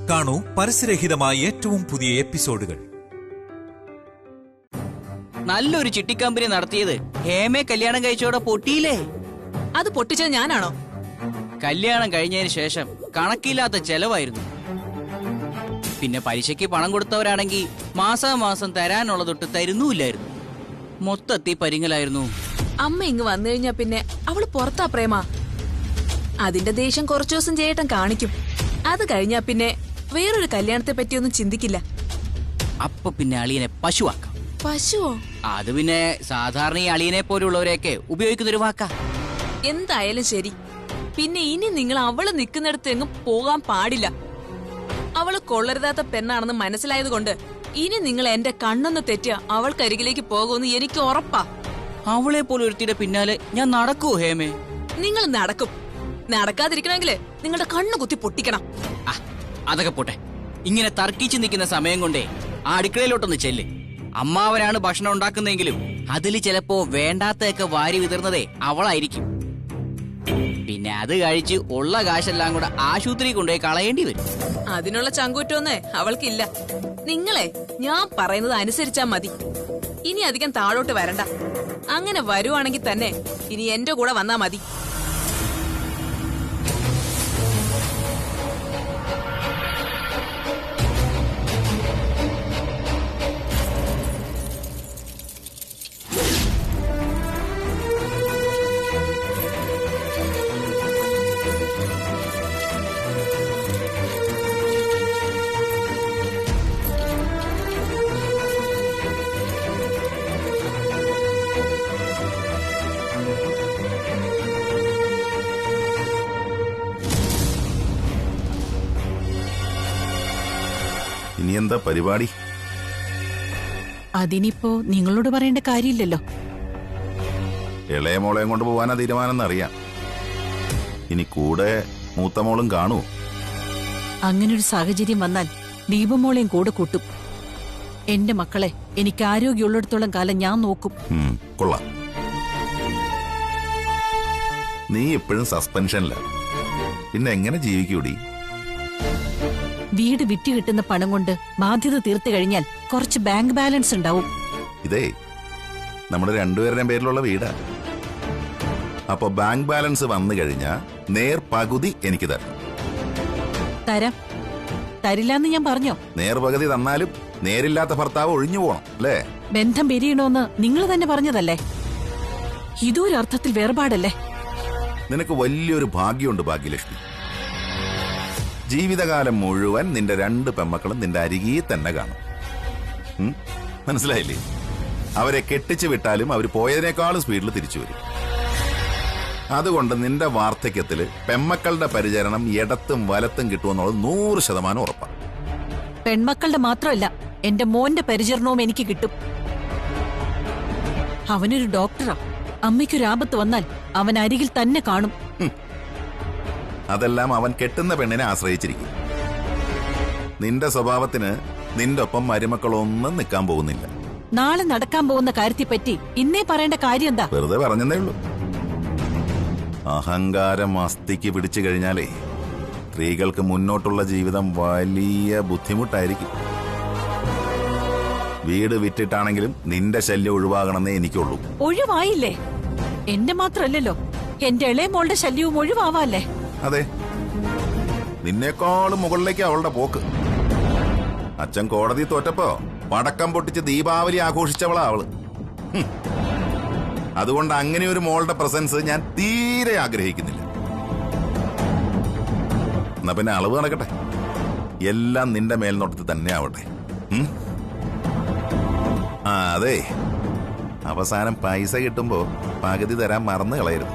കാണൂ പരസ്യരഹിതമായ ഏറ്റവും പുതിയ എപ്പിസോഡുകൾ. നല്ലൊരു ചിട്ടിക്കമ്പനി നടത്തിയത് ഹേമയെ കല്യാണം കഴിച്ചോടെ പൊട്ടിയില്ലേ? അത് പൊട്ടിച്ചത് ഞാനാണോ? കല്യാണം കഴിഞ്ഞതിന് ശേഷം കണക്കില്ലാത്ത ചെലവായിരുന്നു. പിന്നെ പലിശയ്ക്ക് പണം കൊടുത്തവരാണെങ്കിൽ മാസാമാസം തരാനുള്ളതൊട്ട് തരുന്നുമില്ലായിരുന്നു. മൊത്തത്തിൽ പരിങ്ങലായിരുന്നു. അമ്മ ഇങ്ങ് വന്നു കഴിഞ്ഞാ പിന്നെ അവള് പുറത്താ പ്രേമ. അതിന്റെ ദേഷ്യം കുറച്ചു ദിവസം ചേട്ടൻ കാണിക്കും. അത് കഴിഞ്ഞാ പിന്നെ വേറൊരു കല്യാണത്തെ പറ്റിയൊന്നും ചിന്തിക്കില്ല. അപ്പൊ പിന്നെ അളിയനെ പശുവാക്കാം. പശുവോ? അത് പിന്നെ സാധാരണ ഈ അളിയനെ പോലുള്ളവരെയൊക്കെ ഉപയോഗിക്കുന്നൊരു വാക്കാ. എന്തായാലും ശരി. പിന്നെ ഇനി നിങ്ങൾ അവള് നിൽക്കുന്നിടത്ത് എങ്ങും പോകാൻ പാടില്ല. അവള് കൊള്ളരുതാത്ത പെണ്ണാണെന്ന് മനസ്സിലായത് കൊണ്ട് ഇനി നിങ്ങൾ എന്റെ കണ്ണൊന്ന് തെറ്റിയ അവൾക്കരികിലേക്ക് പോകുമെന്ന് എനിക്ക് ഉറപ്പാ. അവളെ പോലെ ഒരുത്തിയുടെ പിന്നാലെ ഞാൻ നടക്കൂ ഹേമേ? നിങ്ങൾ നടക്കും. നടക്കാതിരിക്കണമെങ്കില് നിങ്ങളുടെ കണ്ണു കുത്തി പൊട്ടിക്കണം. അതൊക്കെ പോട്ടെ. ഇങ്ങനെ തർക്കിച്ച് നിൽക്കുന്ന സമയം കൊണ്ടേ ആ അടുക്കളയിലോട്ടൊന്ന് ചെല്ല്. അമ്മാവനാണ് ഭക്ഷണം ഉണ്ടാക്കുന്നെങ്കിലും അതിൽ ചിലപ്പോ വേണ്ടാത്തൊക്കെ വാരി വിതർന്നതേ അവളായിരിക്കും. പിന്നെ അത് കഴിച്ച് ഉള്ള കാശെല്ലാം കൂടെ ആശുപത്രി കൊണ്ടുപോയി കളയേണ്ടി വരും. അതിനുള്ള ചങ്കൂറ്റൊന്നേ അവൾക്കില്ല. നിങ്ങളെ ഞാൻ പറയുന്നത് അനുസരിച്ചാ മതി. ഇനി അധികം താഴോട്ട് വരണ്ട. അങ്ങനെ വരുവാണെങ്കിൽ തന്നെ ഇനി എന്റെ കൂടെ വന്നാ മതി. ഇനി എന്താ പരിപാടി? അതിനിപ്പോ നിങ്ങളോട് പറയേണ്ട കാര്യമില്ലല്ലോ. ഇളയ മോളെയും കൊണ്ട് പോവാനാ തീരുമാനം എന്നറിയാം. ഇനി കൂടെ മൂത്ത മോളും കാണൂ. അങ്ങനൊരു സാഹചര്യം വന്നാൽ ദീപമോളെയും കൂടെ കൂട്ടും. എന്റെ മക്കളെ എനിക്ക് ആരോഗ്യമുള്ളിടത്തോളം കാലം ഞാൻ നോക്കും. കൊള്ളാം. നീ ഇപ്പോഴും സസ്പെൻഷനില്ല. പിന്നെ എങ്ങനെ ജീവിക്കൂടി? വീട് വിറ്റ് കിട്ടുന്ന പണം കൊണ്ട് ബാധ്യത തീർത്തു കഴിഞ്ഞാൽ കുറച്ച് ബാങ്ക് ബാലൻസ് ഉണ്ടാവും. ഇതേ നമ്മുടെ രണ്ടുപേരുടെയും പേരിലുള്ള വീടാ. അപ്പൊ ബാങ്ക് ബാലൻസ് വന്നു കഴിഞ്ഞാ നേർ പകുതി എനിക്ക് തരാം. തരാം. തരില്ലാന്ന് ഞാൻ പറഞ്ഞോ? നേർ പകുതി തന്നാലും നേരില്ലാത്ത ഭർത്താവ് ഒഴിഞ്ഞു പോണം അല്ലേ? ബന്ധം പിരിയണോന്ന് നിങ്ങൾ തന്നെ പറഞ്ഞതല്ലേ? ഇതൊരു അർത്ഥത്തിൽ വേർപാടല്ലേ? നിനക്ക് വലിയൊരു ഭാഗ്യമുണ്ട് ഭാഗ്യലക്ഷ്മി. ജീവിതകാലം മുഴുവൻ നിന്റെ രണ്ട് പെമ്മക്കളും നിന്റെ അരികിൽ തന്നെ കാണും. മനസ്സിലായില്ലേ? അവരെ കെട്ടിച്ചു വിട്ടാലും അവർ പോയതിനേക്കാളും സ്പീഡിൽ തിരിച്ചു വരും. അതുകൊണ്ട് നിന്റെ വാർദ്ധക്യത്തില് പെമ്മക്കളുടെ പരിചരണം ഇടത്തും വലത്തും കിട്ടുമെന്നുള്ളത് 100% ഉറപ്പാണ്. പെൺമക്കളുടെ മാത്രമല്ല, എന്റെ മോന്റെ പരിചരണവും എനിക്ക് കിട്ടും. അവനൊരു ഡോക്ടറാ. അമ്മയ്ക്കൊരു ആപത്ത് വന്നാൽ അവൻ അരികിൽ തന്നെ കാണും. അതെല്ലാം അവൻ കെട്ടുന്ന പെണ്ണിനെ ആശ്രയിച്ചിരിക്കും. നിന്റെ സ്വഭാവത്തിന് നിന്റെ ഒപ്പം മരുമക്കളൊന്നും നിൽക്കാൻ പോകുന്നില്ല. നാളെ നടക്കാൻ പോകുന്ന കാര്യത്തെപ്പറ്റി ഇന്നേ പറയേണ്ട കാര്യം എന്താ? വെറുതെ പറഞ്ഞതേ ഉള്ളൂ. അഹങ്കാരം അസ്ഥിക്ക് പിടിച്ചു കഴിഞ്ഞാലേ സ്ത്രീകൾക്ക് മുന്നോട്ടുള്ള ജീവിതം വലിയ ബുദ്ധിമുട്ടായിരിക്കും. വീട് വിറ്റിട്ടാണെങ്കിലും നിന്റെ ശല്യം ഒഴിവാകണമെന്നേ എനിക്കുള്ളൂ. ഒഴിവായില്ലേ? എന്റെ മാത്രല്ലല്ലോ, എന്റെ ഇളയ മോളുടെ ശല്യവും ഒഴിവാവാല്ലേ? അതെ, നിന്നേക്കാളും മുകളിലേക്ക് അവളുടെ പോക്ക്. അച്ഛൻ കോടതി തോറ്റപ്പോ പടക്കം പൊട്ടിച്ച് ദീപാവലി ആഘോഷിച്ചവളാ അവള്. അതുകൊണ്ട് അങ്ങനെ ഒരു മോളുടെ പ്രസൻസ് ഞാൻ തീരെ ആഗ്രഹിക്കുന്നില്ല. എന്നാ പിന്നെ അളവ് നടക്കട്ടെ. എല്ലാം നിന്റെ മേൽനോട്ടത്തിൽ തന്നെ ആവട്ടെ. അതെ, അവസാനം പൈസ കിട്ടുമ്പോ പകുതി തരാൻ മറന്നു കളയരുത്.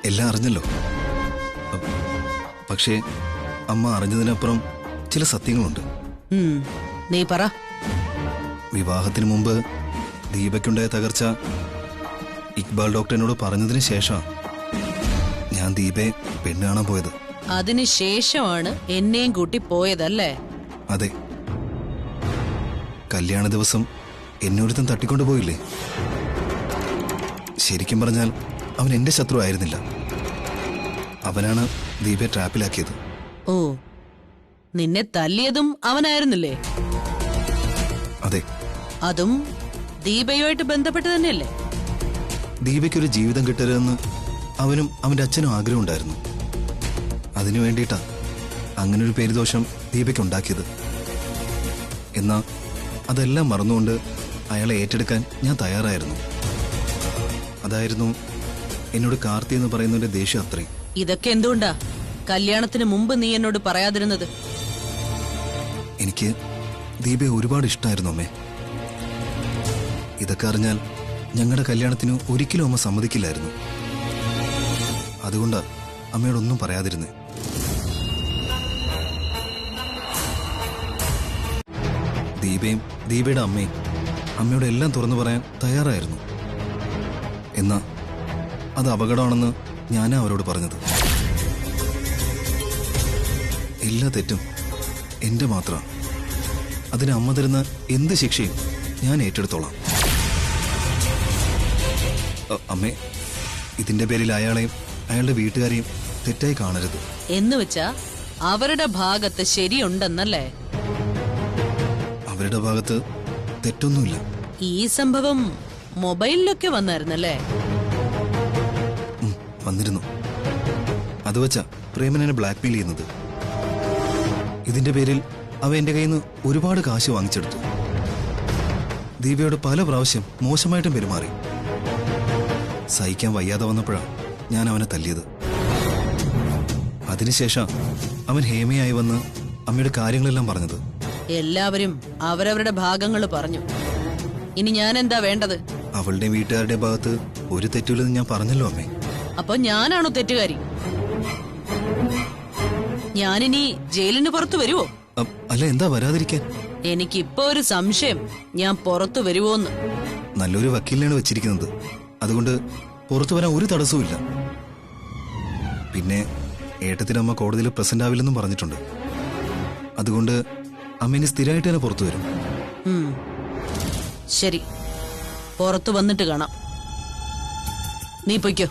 എല്ലാം അറിഞ്ഞല്ലോ. പക്ഷേ അമ്മ അറിഞ്ഞതിനപ്പുറം ചില സത്യങ്ങളുണ്ട്. നീ പറ. വിവാഹത്തിന് മുമ്പ് ദീപയ്ക്കുണ്ടായ തകർച്ച ഇക്ബാൽ ഡോക്ടർ എന്നോട് പറഞ്ഞതിന് ശേഷം ഞാൻ ദീപയെ പെണ്ണ് കാണാൻ പോയത്. അതിനുശേഷമാണ് എന്നെയും കൂട്ടി പോയതല്ലേ? അതെ. കല്യാണ ദിവസം എന്നെ ഒരുത്തൻ തട്ടിക്കൊണ്ടു പോയില്ലേ? ശരിക്കും പറഞ്ഞാൽ അവൻ എന്റെ ശത്രു ആയിരുന്നില്ല. അവനാണ് ദീപയെ ട്രാപ്പിലാക്കിയത്. ഓ, നിന്നെ തല്ലിയതും അവനായിരുന്നില്ലേ? അതെ. അതും ദീപയുമായിട്ട് ബന്ധപ്പെട്ട് തന്നെയല്ലേ? ദീപയ്ക്കൊരു ജീവിതം കിട്ടരുതെന്ന് അവനും അവന്റെ അച്ഛനും ആഗ്രഹമുണ്ടായിരുന്നു. അതിനു വേണ്ടിയിട്ടാ അങ്ങനൊരു പേരുദോഷം ദീപയ്ക്ക് ഉണ്ടാക്കിയത്. എന്നാ അതെല്ലാം മറന്നുകൊണ്ട് അയാളെ ഏറ്റെടുക്കാൻ ഞാൻ തയ്യാറായിരുന്നു. അതായിരുന്നു എന്നോട് കാർത്തി എന്ന് പറയുന്നതിന്റെ ദേഷ്യം അത്രയും. ഇതൊക്കെ എന്തുകൊണ്ടാ കല്യാണത്തിന് മുമ്പ് നീ എന്നോട് പറയാതിരുന്നത്? എനിക്ക് ദീപയെ ഒരുപാട് ഇഷ്ടമായിരുന്നു അമ്മേ. ഇതൊക്കെ അറിഞ്ഞാൽ ഞങ്ങളുടെ കല്യാണത്തിന് ഒരിക്കലും അമ്മ സമ്മതിക്കില്ലായിരുന്നു. അതുകൊണ്ടാ അമ്മയോടൊന്നും പറയാതിരുന്നേ. ദീപയും ദീപയുടെ അമ്മയും അമ്മയോട് എല്ലാം തുറന്നു പറയാൻ തയ്യാറായിരുന്നു. എന്നാ അത് അപകടമാണെന്ന് ഞാനാ അവരോട് പറഞ്ഞത്. എല്ലാ തെറ്റും എന്റെ മാത്രം. അതിന് അമ്മ തരുന്ന എന്ത് ശിക്ഷയും ഞാൻ ഏറ്റെടുത്തോളാം. അമ്മേ, ഇതിന്റെ പേരിൽ അയാളെയും അയാളുടെ വീട്ടുകാരെയും തെറ്റായി കാണരുത്. എന്ന് വെച്ചാ അവരുടെ ഭാഗത്ത് ശരിയുണ്ടെന്നല്ലേ? അവരുടെ ഭാഗത്ത് തെറ്റൊന്നുമില്ല. ഈ സംഭവം മൊബൈലിലൊക്കെ വന്നായിരുന്നല്ലേ? വന്നിരുന്നു. അത് വെച്ചാ പ്രേമൻ എന്നെ ബ്ലാക്ക്മെയിൽ ചെയ്യുന്നത്. ഇതിന്റെ പേരിൽ അവ എന്റെ കയ്യിൽ നിന്ന് ഒരുപാട് കാശ് വാങ്ങിച്ചെടുത്തു. ദീപയോട് പല പ്രാവശ്യം മോശമായിട്ടും പെരുമാറി. സഹിക്കാൻ വയ്യാതെ വന്നപ്പോഴാണ് ഞാൻ അവനെ തല്ലിയത്. അതിനുശേഷം അവൻ ഹേമയായി വന്ന് അമ്മയുടെ കാര്യങ്ങളെല്ലാം പറഞ്ഞത്. എല്ലാവരും അവരവരുടെ ഭാഗങ്ങൾ പറഞ്ഞു. ഇനി ഞാൻ എന്താ വേണ്ടത്? അവളുടെ വീട്ടുകാരുടെ ഭാഗത്ത് ഒരു തെറ്റില്ലെന്ന് ഞാൻ പറഞ്ഞല്ലോ അമ്മേ. അപ്പൊ ഞാനാണോ തെറ്റുകാരി? ഞാനിനി ജയിലിന് പുറത്തു വരുവോ? അല്ല, എന്താ വരാതിരിക്കാൻ? എനിക്കിപ്പോ ഒരു സംശയം, ഞാൻ പുറത്തു വരുവോന്ന്. നല്ലൊരു വക്കീലിനാണ് വെച്ചിരിക്കുന്നത്. അതുകൊണ്ട് പുറത്തു വരാൻ ഒരു തടസ്സവും. പിന്നെ ഏട്ടത്തിനമ്മ കോടതിയിൽ പ്രസന്റ് ആവില്ലെന്നും പറഞ്ഞിട്ടുണ്ട്. അതുകൊണ്ട് അമ്മ ഇനി സ്ഥിരമായിട്ട് തന്നെ പുറത്തു വരും. ശരി, പുറത്തു വന്നിട്ട് കാണാം. നീ പൊയ്ക്കോ.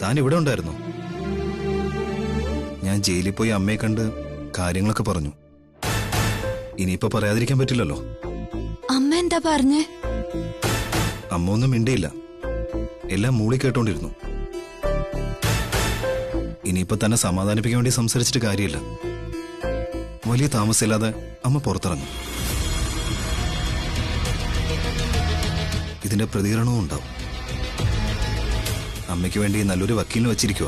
താൻ ഇവിടെ ഉണ്ടായിരുന്നു. ഞാൻ ജയിലിൽ പോയി അമ്മയെ കണ്ട് കാര്യങ്ങളൊക്കെ പറഞ്ഞു. ഇനിയിപ്പോ പറയാതിരിക്കാൻ പറ്റില്ലല്ലോ. അമ്മ എന്താ പറഞ്ഞേ? അമ്മ ഒന്നും മിണ്ടിയില്ല. എല്ലാം മൂളി കേട്ടോണ്ടിരുന്നു. ഇനിയിപ്പോ തന്നെ സമാധാനിപ്പിക്കാൻ വേണ്ടി സംസാരിച്ചിട്ട് കാര്യമില്ല. വലിയ താമസമില്ലാതെ അമ്മ പുറത്തിറങ്ങും. ഇതിന്റെ പ്രതികരണവും ഉണ്ടാവും. അമ്മയ്ക്ക് വേണ്ടി നല്ലൊരു വക്കീലിനെ വച്ചിരിക്കുക.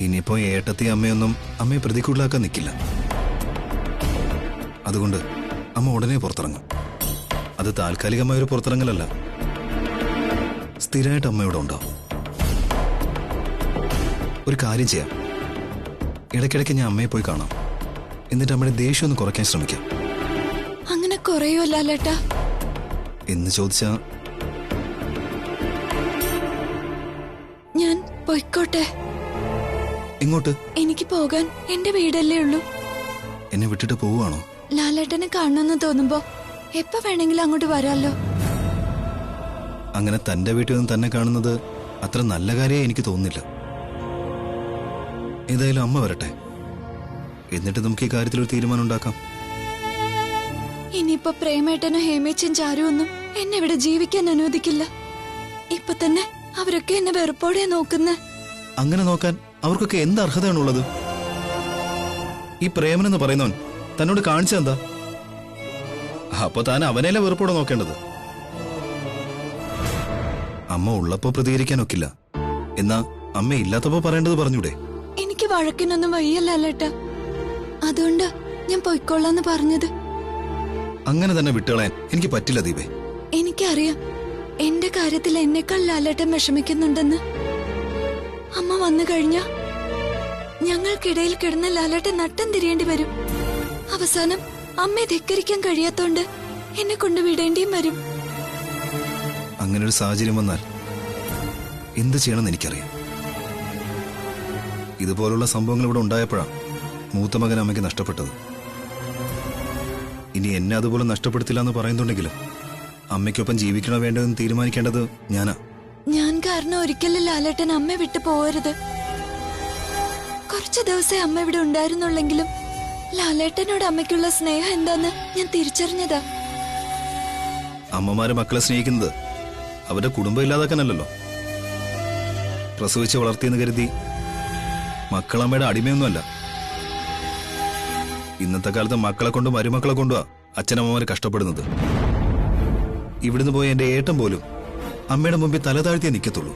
ഇനിയിപ്പോ ഏട്ടത്തി അമ്മയൊന്നും അമ്മയെ പ്രതികൂട്ടിലാക്കാൻ നിൽക്കില്ല. അതുകൊണ്ട് അമ്മ ഉടനെ പുറത്തിറങ്ങും. അത് താൽക്കാലികമായൊരു പുറത്തിറങ്ങലല്ല, സ്ഥിരമായിട്ട് അമ്മ ഇവിടെ ഉണ്ടാവും. ഒരു കാര്യം ചെയ്യാം, ഇടയ്ക്കിടയ്ക്ക് ഞാൻ അമ്മയെ പോയി കാണാം. എന്നിട്ട് അമ്മയുടെ ദേഷ്യം ഒന്ന് കുറയ്ക്കാൻ ശ്രമിക്കാം. അങ്ങനെ കുറയുമല്ലേട്ടാ? എന്ന് ചോദിച്ചാ ഞാൻ പോയിക്കോട്ടെ. ഇങ്ങോട്ട്? എനിക്ക് പോകാൻ എന്റെ വീടല്ലേ ഉള്ളൂ. എന്നെ വിട്ടിട്ട് പോവുകയാണോ? ലാലേട്ടനെ കാണണമെന്ന് തോന്നുമ്പോ എപ്പോ വേണമെങ്കിലും അങ്ങോട്ട് വരാമല്ലോ. അങ്ങനെ തന്റെ വീട്ടിൽ നിന്ന് തന്നെ കാണുന്നത് അത്ര നല്ല കാര്യമായി എനിക്ക് തോന്നുന്നില്ല. ഏതായാലും അമ്മ വരട്ടെ, എന്നിട്ട് നമുക്ക് ഈ കാര്യത്തിൽ ഒരു തീരുമാനം ഉണ്ടാക്കാം. ഇനിയിപ്പോ പ്രേമേട്ടനും ഹേമേച്ചും ചാരുവൊന്നും എന്നെ ഇവിടെ ജീവിക്കാൻ അനുവദിക്കില്ല. ഇപ്പൊ തന്നെ അവരൊക്കെ എന്നെ വെറുപ്പോടെ നോക്കുന്നേ. അങ്ങനെ നോക്കാൻ അവർക്കൊക്കെ എന്ത് അർഹതയാണുള്ളത്? ഈ പ്രേമനെന്ന് പറയുന്നവൻ തന്നോട് കാണിച്ചെന്താ? അപ്പൊ താൻ അവനെല്ലാം വെറുപ്പോടെ നോക്കേണ്ടത്. അമ്മ ഉള്ളപ്പോ പ്രതികരിക്കാനൊക്കില്ല, എന്നാ അമ്മ ഇല്ലാത്തപ്പോ പറയേണ്ടത് പറഞ്ഞൂടെ? എനിക്ക് വഴക്കിനൊന്നും വയ്യല്ലേട്ട, അതുകൊണ്ട് ഞാൻ പൊയ്ക്കൊള്ളാന്ന് പറഞ്ഞത്. അങ്ങനെ തന്നെ വിട്ടുകളയാൻ എനിക്ക് പറ്റില്ല ദീപേ. എനിക്കറിയാം എന്റെ കാര്യത്തിൽ എന്നെക്കാൾ ലാലേട്ടൻ വിഷമിക്കുന്നുണ്ടെന്ന്. അമ്മ വന്നു കഴിഞ്ഞാ ഞങ്ങൾക്കിടയിൽ കിടന്ന ലാലേട്ടൻ നട്ടം തിരിയേണ്ടി വരും. അവസാനം അമ്മയെ ധിക്കരിക്കാൻ കഴിയാത്തോണ്ട് എന്നെ കൊണ്ട് വിടേണ്ടിയും വരും. അങ്ങനെ ഒരു സാഹചര്യം വന്നാൽ എന്ത് ചെയ്യണമെന്ന് എനിക്കറിയാം. ഇതുപോലുള്ള സംഭവങ്ങൾ ഇവിടെ ഉണ്ടായപ്പോഴാണ് മൂത്ത മകൻ അമ്മയ്ക്ക് നഷ്ടപ്പെട്ടത്. ഇനി എന്നെ അതുപോലെ നഷ്ടപ്പെടുത്തില്ല എന്ന് പറയുന്നുണ്ടെങ്കിലും അമ്മയ്ക്കൊപ്പം ജീവിക്കണോ വേണ്ടോ എന്ന് തീരുമാനിക്കേണ്ടത് ഞാനാ. ഞാൻ കാരണം ഒരിക്കലും ലാലേട്ടൻ അമ്മ വിട്ടു പോകരുത്. കുറച്ചു ദിവസം അമ്മ ഇവിടെ ഉണ്ടായിരുന്നുള്ളെങ്കിലും ലാലേട്ടനോട് അമ്മയ്ക്കുള്ള സ്നേഹം എന്താന്ന് ഞാൻ തിരിച്ചറിഞ്ഞതാ. അമ്മമാരെ മക്കളെ സ്നേഹിക്കുന്നത് അവരുടെ കുടുംബം ഇല്ലാതാക്കാനല്ലോ. പ്രസവിച്ച് വളർത്തിയെന്ന് കരുതി മക്കളമ്മയുടെ അടിമയൊന്നുമല്ല. ഇന്നത്തെ കാലത്ത് മക്കളെ കൊണ്ടും മരുമക്കളെ കൊണ്ടുവാ അച്ഛനമ്മമാര് കഷ്ടപ്പെടുന്നത്. ഇവിടുന്ന് പോയ എന്റെ ഏട്ടൻ പോലും അമ്മയുടെ മുമ്പിൽ തല താഴ്ത്തിയേ നിൽക്കത്തുള്ളൂ.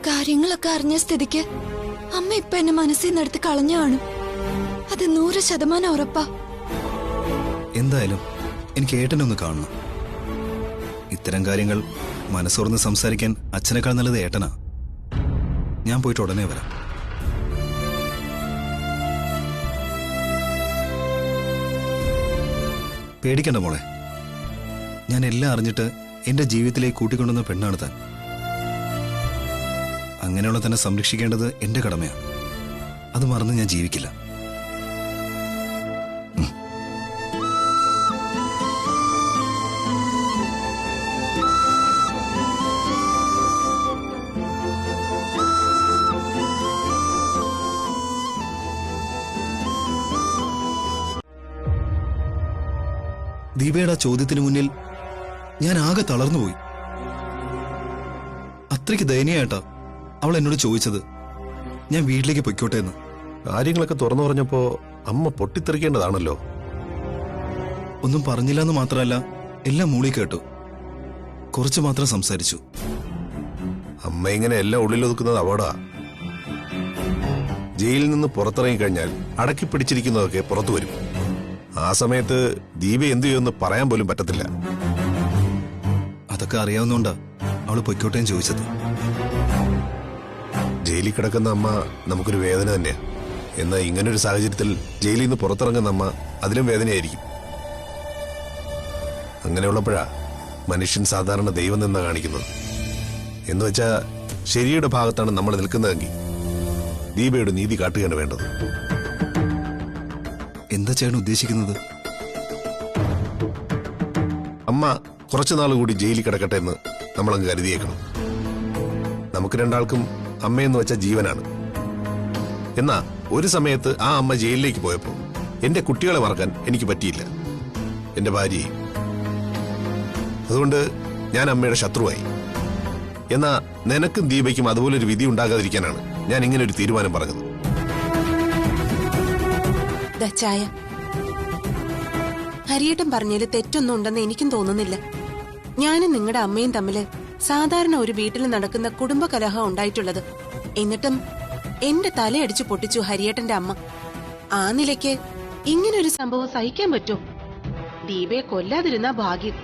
കാര്യങ്ങളൊക്കെ അറിഞ്ഞ സ്ഥിതിക്ക് അമ്മ ഇപ്പൊ എന്നെ മനസ്സിൽ നിന്നെടുത്ത് കളഞ്ഞു കാണും. അത് 100% ഉറപ്പാ. എന്തായാലും എനിക്ക് ഏട്ടനൊന്ന് കാണണം. ഇത്തരം കാര്യങ്ങൾ മനസ്സോർന്ന് സംസാരിക്കാൻ അച്ഛനേക്കാൾ നല്ലത് ഏട്ടനാ. ഞാൻ പോയിട്ട് ഉടനെ വരാം. പേടിക്കണ്ട മോളെ, ഞാൻ എല്ലാം അറിഞ്ഞിട്ട് എന്റെ ജീവിതത്തിലേക്ക് കൂട്ടിക്കൊണ്ടുവന്ന പെണ്ണാണ് താൻ. അങ്ങനെയുള്ള തന്നെ സംരക്ഷിക്കേണ്ടത് എന്റെ കടമയാണ്. അത് മറന്ന് ഞാൻ ജീവിക്കില്ല. ദീപയുടെ ആ ചോദ്യത്തിന് മുന്നിൽ ഞാൻ ആകെ തളർന്നുപോയി. അത്രയ്ക്ക് ദയനീയായിട്ടാ അവൾ എന്നോട് ചോദിച്ചത് ഞാൻ വീട്ടിലേക്ക് പൊയ്ക്കോട്ടെ എന്ന്. കാര്യങ്ങളൊക്കെ തുറന്നു പറഞ്ഞപ്പോ അമ്മ പൊട്ടിത്തെറിക്കേണ്ടതാണല്ലോ. ഒന്നും പറഞ്ഞില്ല എന്ന് മാത്രമല്ല, എല്ലാം മൂളി കേട്ടു. കുറച്ചു മാത്രം സംസാരിച്ചു. അമ്മ ഇങ്ങനെ എല്ലാം ഉള്ളിലൊതുക്കുന്നത് അപകടാ. ജയിലിൽ നിന്ന് പുറത്തിറങ്ങിക്കഴിഞ്ഞാൽ അടക്കി പിടിച്ചിരിക്കുന്നതൊക്കെ പുറത്തു വരും. ആ സമയത്ത് ദീപ എന്തു ചെയ്യുമെന്ന് പറയാൻ പോലും പറ്റത്തില്ല. അതൊക്കെ അറിയാവുന്നോണ്ടാ അവള് പൊയ്ക്കോട്ടേന്ന് ചോദിച്ചത്. ജയിലിൽ കിടക്കുന്ന അമ്മ നമുക്കൊരു വേദന തന്നെയാ. എന്നാൽ ഇങ്ങനൊരു സാഹചര്യത്തിൽ ജയിലിൽ നിന്ന് പുറത്തിറങ്ങുന്ന അമ്മ അതിലും വേദനയായിരിക്കും. അങ്ങനെയുള്ളപ്പോഴാ മനുഷ്യൻ സാധാരണ ദൈവം നിന്നാ കാണിക്കുന്നത്. എന്ന് വെച്ചാ ശരിയുടെ ഭാഗത്താണ് നമ്മൾ നിൽക്കുന്നതെങ്കിൽ ദീപയുടെ നീതി കാട്ടുകയാണ് വേണ്ടത്. എന്താ ചേട്ടൻ ഉദ്ദേശിക്കുന്നത്? അമ്മ കുറച്ചുനാൾ കൂടി ജയിലിൽ കിടക്കട്ടെ എന്ന് നമ്മളങ്ങ് കരുതിയേക്കണം. നമുക്ക് രണ്ടാൾക്കും അമ്മയെന്ന് വെച്ച ജീവനാണ്. എന്നാ ഒരു സമയത്ത് ആ അമ്മ ജയിലിലേക്ക് പോയപ്പോ എന്റെ കുട്ടികളെ മറക്കാൻ എനിക്ക് പറ്റിയില്ല, എന്റെ ഭാര്യയെ. അതുകൊണ്ട് ഞാൻ അമ്മയുടെ ശത്രുവായി. എന്നാ നിനക്കും ദീപയ്ക്കും അതുപോലൊരു വിധി ഉണ്ടാകാതിരിക്കാനാണ് ഞാൻ ഇങ്ങനെ ഒരു തീരുമാനം പറഞ്ഞത്. ചായ, ഹരിയേട്ടൻ പറഞ്ഞതിൽ തെറ്റൊന്നും ഉണ്ടെന്ന് എനിക്കും തോന്നുന്നില്ല. ഞാനും നിങ്ങളുടെ അമ്മയും തമ്മില് സാധാരണ ഒരു വീട്ടിൽ നടക്കുന്ന കുടുംബ കലഹം ഉണ്ടായിട്ടുള്ളത്. എന്നിട്ടും എന്റെ തലയടിച്ചു പൊട്ടിച്ചു ഹരിയേട്ടന്റെ അമ്മ. ആ നിലയ്ക്ക് ഇങ്ങനൊരു സംഭവം സഹിക്കാൻ പറ്റുമോ? ദീപയെ കൊല്ലാതിരുന്ന ഭാഗ്യം.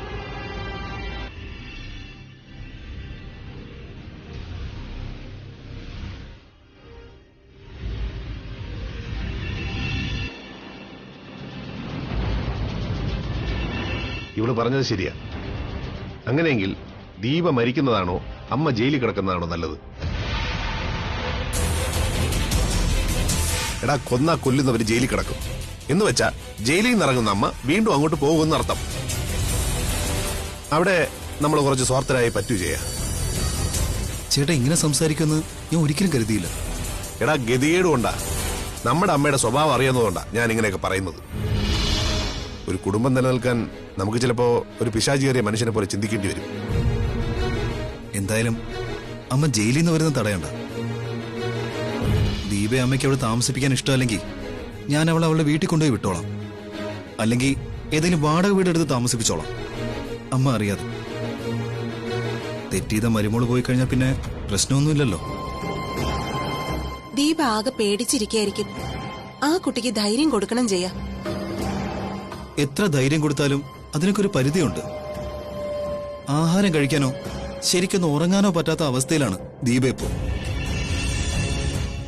ഇവള് പറഞ്ഞത് ശരിയാ. അങ്ങനെയെങ്കിൽ ദീപ മരിക്കുന്നതാണോ അമ്മ ജയിലിൽ കിടക്കുന്നതാണോ നല്ലത്? എടാ, കൊന്നാ കൊല്ലുന്നവര് ജയിലിൽ കിടക്കും എന്ന് വെച്ചാ ജയിലിൽ നിന്ന് ഇറങ്ങുന്ന അമ്മ വീണ്ടും അങ്ങോട്ട് പോകുമെന്നർത്ഥം. അവിടെ നമ്മൾ കുറച്ച് സ്വാർത്ഥരായി പറ്റൂ ചെയ്യാം. ചേട്ടാ ഇങ്ങനെ സംസാരിക്കുമെന്ന് ഞാൻ ഒരിക്കലും കരുതിയില്ല. എടാ ഗതികേട് കൊണ്ടാ, നമ്മുടെ അമ്മയുടെ സ്വഭാവം അറിയാവുന്നതുകൊണ്ടാ ഞാൻ ഇങ്ങനെയൊക്കെ പറയുന്നത്. ഒരു കുടുംബം നിലനിൽക്കാൻ നമുക്ക് ചിലപ്പോ ഒരു പിശാചിയേറിയ മനുഷ്യനെ പോലെ ചിന്തിക്കേണ്ടി വരും. എന്തായാലും അമ്മ ജയിലിൽ നിന്ന് വരുന്ന തടയണ്ട. ദീപയെ അമ്മയ്ക്ക് അവിടെ താമസിപ്പിക്കാൻ ഇഷ്ടമല്ലെങ്കിൽ ഞാൻ അവളെ അവളുടെ വീട്ടിൽ കൊണ്ടുപോയി വിട്ടോളാം. അല്ലെങ്കിൽ ഏതെങ്കിലും വാടക വീടെടുത്ത് താമസിപ്പിച്ചോളാം, അമ്മ അറിയാതെ. തെറ്റീത മരുമോള് പോയി കഴിഞ്ഞാൽ പിന്നെ പ്രശ്നമൊന്നുമില്ലല്ലോ. ദീപ ആകെ പേടിച്ചിരിക്കായിരിക്കും. ആ കുട്ടിക്ക് ധൈര്യം കൊടുക്കണം ചെയ്യാ. എത്ര ധൈര്യം കൊടുത്താലും അതിനൊക്കെ ഒരു പരിധിയുണ്ട്. ആഹാരം കഴിക്കാനോ ശരിക്കൊന്ന് ഉറങ്ങാനോ പറ്റാത്ത അവസ്ഥയിലാണ് ദീപ ഇപ്പോ.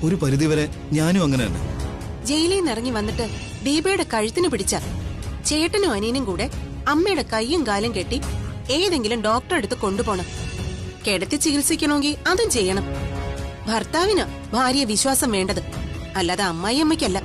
ഒരു പരിധിവരെ ഞാനും അങ്ങനെ തന്നെ. ജയിലിൽ നിന്ന് ഇറങ്ങി വന്നിട്ട് ദീപയുടെ കഴുത്തിന് പിടിച്ച ചേട്ടനും അനിയനും കൂടെ അമ്മയുടെ കൈയും കാലും കെട്ടി ഏതെങ്കിലും ഡോക്ടറെ അടുത്ത് കൊണ്ടുപോകണം. കിടത്തി ചികിത്സിക്കണമെങ്കിൽ അതും ചെയ്യണം. ഭർത്താവിന് ഭാര്യയെ വിശ്വാസം വേണ്ടത്, അല്ലാതെ അമ്മായിയമ്മയ്ക്കല്ല.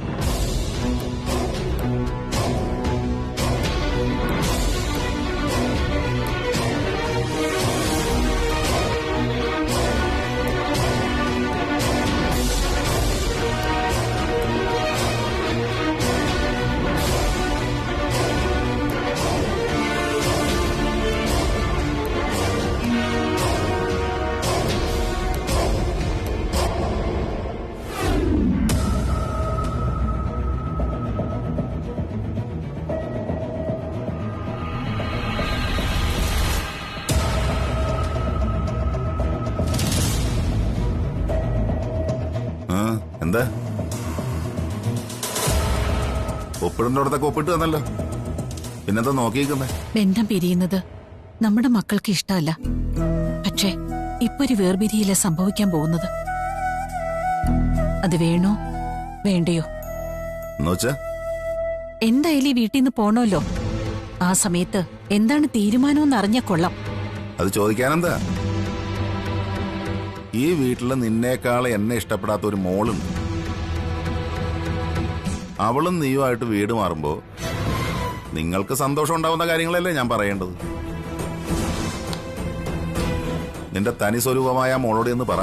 എന്താ ഒപ്പിടേണ്ടടത്തൊക്കെ ഒപ്പിട്ട് തന്നല്ലോ, പിന്നെന്താ നോക്കിയിരിക്കുന്നേ? ബന്ധം പിരിയുന്നത് നമ്മുടെ മക്കൾക്ക് ഇഷ്ടമല്ല. പക്ഷേ ഇപ്പൊ ഒരു വേർപിരിയില്ല സംഭവിക്കാൻ പോകുന്നത്. അത് വേണോ വേണ്ടയോ എന്നുവെച്ചാ എന്തായാലും ഈ വീട്ടിൽ നിന്ന് പോണല്ലോ. ആ സമയത്ത് എന്താണ് തീരുമാനമെന്ന് അറിഞ്ഞ കൊള്ളാം. അത് ചോദിക്കാനെന്താ? ഈ വീട്ടില് നിന്നേക്കാൾ എന്നെ ഇഷ്ടപ്പെടാത്ത ഒരു മോളുണ്ട്. അവളും നീയുമായിട്ട് വീട് മാറുമ്പോ നിങ്ങൾക്ക് സന്തോഷം ഉണ്ടാവുന്ന കാര്യങ്ങളല്ലേ ഞാൻ പറയേണ്ടത്. നിന്റെ തനി സ്വരൂപമായ മോളോട് എന്ന് പറ,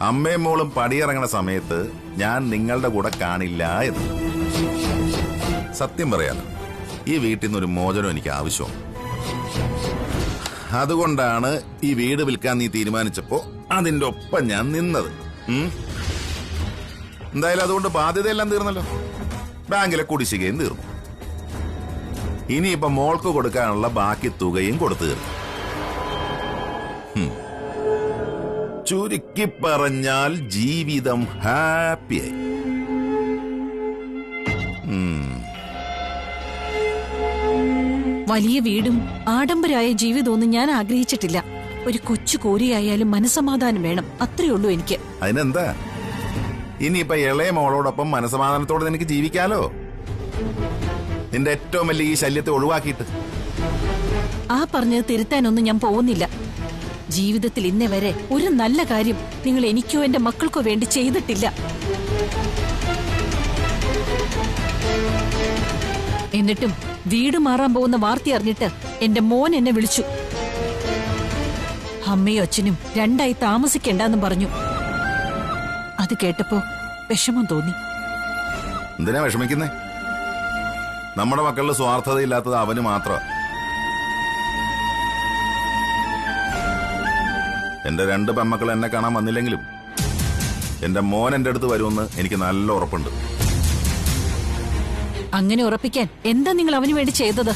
അമ്മയും മോളും പടിയിറങ്ങണ സമയത്ത് ഞാൻ നിങ്ങളുടെ കൂടെ കാണില്ല എന്ന്. സത്യം പറയാലോ, ഈ വീട്ടിൽ നിന്നൊരു മോചനം എനിക്ക് ആവശ്യമാണ്. അതുകൊണ്ടാണ് ഈ വീട് വിൽക്കാൻ നീ തീരുമാനിച്ചപ്പോ അതിന്റെ ഒപ്പം ഞാൻ നിന്നത്. എന്തായാലും അതുകൊണ്ട് ബാധ്യതയെല്ലാം തീർന്നല്ലോ. ബാങ്കിലെ കുടിശ്ശികയും തീർന്നു. ഇനിയിപ്പൊ മോൾക്ക് കൊടുക്കാനുള്ള ബാക്കി തുകയും കൊടുത്തു തീർന്നു. ചുരുക്കി പറഞ്ഞാൽ ജീവിതം ഹാപ്പിയായി. വലിയ വീടും ആഡംബരമായ ജീവിതമൊന്നും ഞാൻ ആഗ്രഹിച്ചിട്ടില്ല. ഒരു കൊച്ചു കോരിയായാലും മനസ്സമാധാനം വേണം, അത്രേ ഉള്ളൂ എനിക്ക്. അതിനെന്താ, ഇനിയിപ്പൊ ഇളയ മോളോടൊപ്പം മനസ്സമാധാനത്തോടെ നിനക്ക് ജീവിക്കാലോ, നിന്റെ ഏറ്റവും വലിയ ഈ ശല്യത്തെ ഒഴിവാക്കിയിട്ട്. ആ പറഞ്ഞത് തിരുത്താനൊന്നും ഞാൻ പോകുന്നില്ല. ജീവിതത്തിൽ ഇന്നേ വരെ ഒരു നല്ല കാര്യം നിങ്ങൾ എനിക്കോ എന്റെ മക്കൾക്കോ വേണ്ടി ചെയ്തിട്ടില്ല. എന്നിട്ടും വീട് മാറാൻ പോകുന്ന വാർത്ത അറിഞ്ഞിട്ട് എന്റെ മോൻ എന്നെ വിളിച്ചു. അമ്മയും അച്ഛനും രണ്ടായി താമസിക്കണ്ടെന്നും പറഞ്ഞു. അത് കേട്ടപ്പോ വിഷമം തോന്നി. എന്തിനാ വിഷമിക്കുന്നേ? നമ്മുടെ മക്കളിൽ സ്വാർത്ഥതയില്ലാത്തത് അവന് മാത്രം. എന്റെ 2 പെൺമക്കൾ എന്നെ കാണാൻ വന്നില്ലെങ്കിലും എന്റെ മോൻ എന്റെ അടുത്ത് വരുമെന്ന് എനിക്ക് നല്ല ഉറപ്പുണ്ട്. അങ്ങനെ ഉറപ്പിക്കാൻ എന്താ നിങ്ങൾ അവന് വേണ്ടി ചെയ്തത്?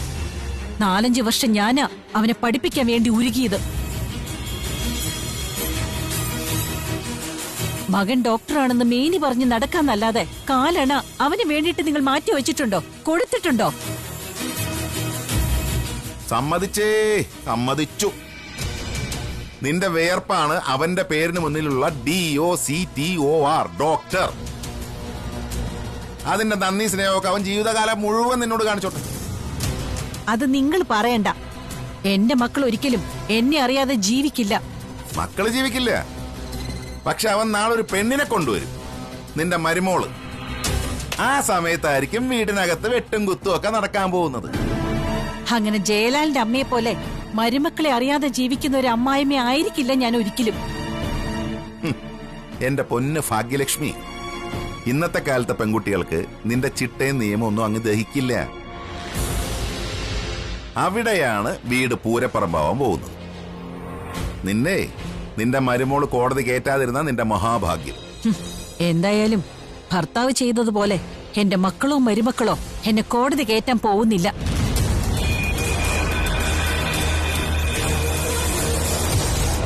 4-5 വർഷം ഞാനാ അവനെ പഠിപ്പിക്കാൻ വേണ്ടി ഉരുകിയത്. മകൻ ഡോക്ടറാണെന്ന് മേനി പറഞ്ഞ് നടക്കാന്നല്ലാതെ കാലണ അവന് വേണ്ടിയിട്ട് നിങ്ങൾ മാറ്റി വെച്ചിട്ടുണ്ടോ, കൊടുത്തിട്ടുണ്ടോ? സമ്മതിച്ചു. നിന്റെ വേർപ്പാണ് അവന്റെ പേരിന് മുന്നിലുള്ള DOCTOR, ഡോക്ടർ. അതിന്റെ നന്ദി സ്നേഹമൊക്കെ അവൻ ജീവിതകാലം മുഴുവൻ നിന്നോട് കാണിച്ചോട്ടെ. അത് നിങ്ങൾ പറയണ്ട. എന്റെ മക്കൾ ഒരിക്കലും എന്നെ അറിയാതെ ജീവിക്കില്ല. മക്കള് ജീവിക്കില്ല, പക്ഷെ അവൻ നാളെ ഒരു പെണ്ണിനെ കൊണ്ടുവരും, നിന്റെ മരുമോള്. ആ സമയത്തായിരിക്കും വീടിനകത്ത് വെട്ടും കുത്തും ഒക്കെ നടക്കാൻ പോകുന്നത്. അങ്ങനെ ജയലാലിന്റെ അമ്മയെ പോലെ മരുമക്കളെ അറിയാതെ ജീവിക്കുന്ന ഒരു അമ്മായിമ്മ ആയിരിക്കില്ല ഞാൻ ഒരിക്കലും. എന്റെ പൊന്ന് ഭാഗ്യലക്ഷ്മി, ഇന്നത്തെ കാലത്തെ പെൺകുട്ടികൾക്ക് നിന്റെ ചിട്ടയും നിയമമൊന്നും അങ്ങ് ദഹിക്കില്ല. അവിടെയാണ് വീട് പൂരപ്പറമ്പാവാൻ പോകുന്നത്. നിന്റെ മരുമോള് കോടതി കയറ്റാതിരുന്ന നിന്റെ മഹാഭാഗ്യം. എന്തായാലും ഭർത്താവ് ചെയ്തതുപോലെ എന്റെ മക്കളോ മരുമക്കളോ എന്നെ കോടതി കയറ്റാൻ പോകുന്നില്ല.